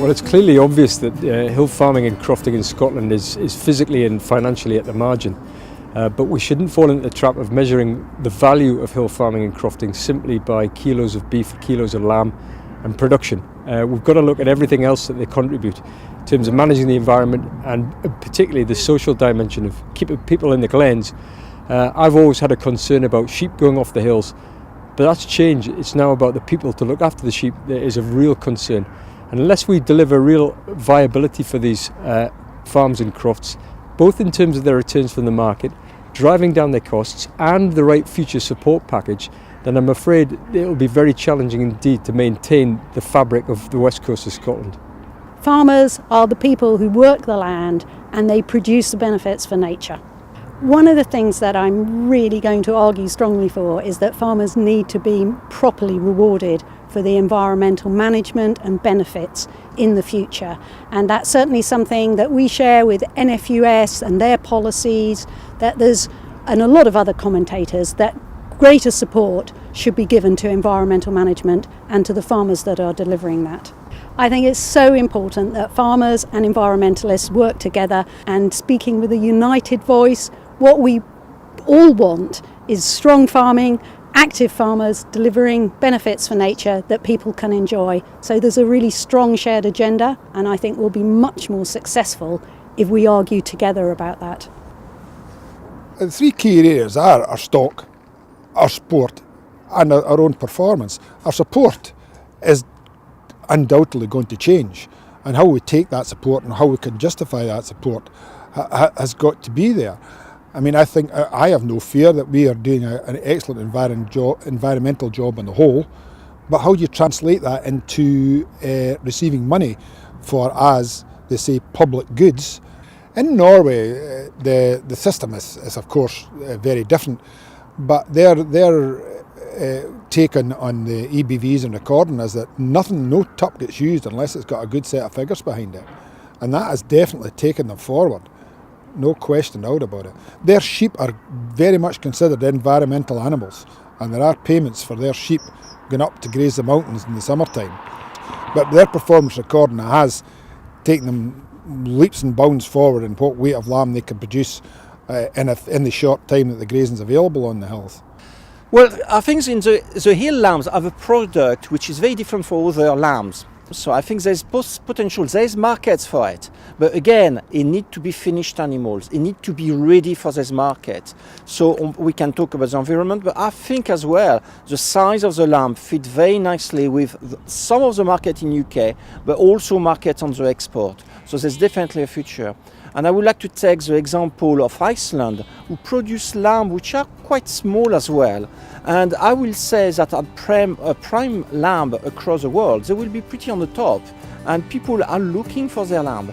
Well, it's clearly obvious that hill farming and crofting in Scotland is physically and financially at the margin. But we shouldn't fall into the trap of measuring the value of hill farming and crofting simply by kilos of beef, kilos of lamb and production. We've got to look at everything else that they contribute in terms of managing the environment and particularly the social dimension of keeping people in the glens. I've always had a concern about sheep going off the hills, but that's changed. It's now about the people to look after the sheep that is of real concern. And unless we deliver real viability for these farms and crofts, both in terms of their returns from the market, driving down their costs and the right future support package, then I'm afraid it will be very challenging indeed to maintain the fabric of the west coast of Scotland. Farmers are the people who work the land and they produce the benefits for nature. One of the things that I'm really going to argue strongly for is that farmers need to be properly rewarded for the environmental management and benefits in the future. And that's certainly something that we share with NFUS and their policies, that there's, and a lot of other commentators, that greater support should be given to environmental management and to the farmers that are delivering that. I think it's so important that farmers and environmentalists work together and speaking with a united voice. What we all want is strong farming, active farmers delivering benefits for nature that people can enjoy. So there's a really strong shared agenda, and I think we'll be much more successful if we argue together about that. The three key areas are our stock, our sport and our own performance. Our support is undoubtedly going to change, and how we take that support and how we can justify that support has got to be there. I mean, I think I have no fear that we are doing an excellent environmental job on the whole, but how do you translate that into receiving money for, as they say, public goods? In Norway, the system is of course very different, but their take on the EBVs and recording is that no tup gets used unless it's got a good set of figures behind it, and that has definitely taken them forward. No question out about it. Their sheep are very much considered environmental animals, and there are payments for their sheep going up to graze the mountains in the summertime. But their performance recording has taken them leaps and bounds forward in what weight of lamb they can produce in the short time that the grazing is available on the hills. Well, I think in the hill lambs have a product which is very different from other lambs. So I think there's potential, there's markets for it. But again, it needs to be finished animals. It needs to be ready for this market. So we can talk about the environment, but I think as well, the size of the lamb fit very nicely with some of the market in UK, but also market on the export. So there's definitely a future. And I would like to take the example of Iceland, who produce lamb which are quite small as well. And I will say that a prime lamb across the world, they will be pretty on the top. And people are looking for their lamb.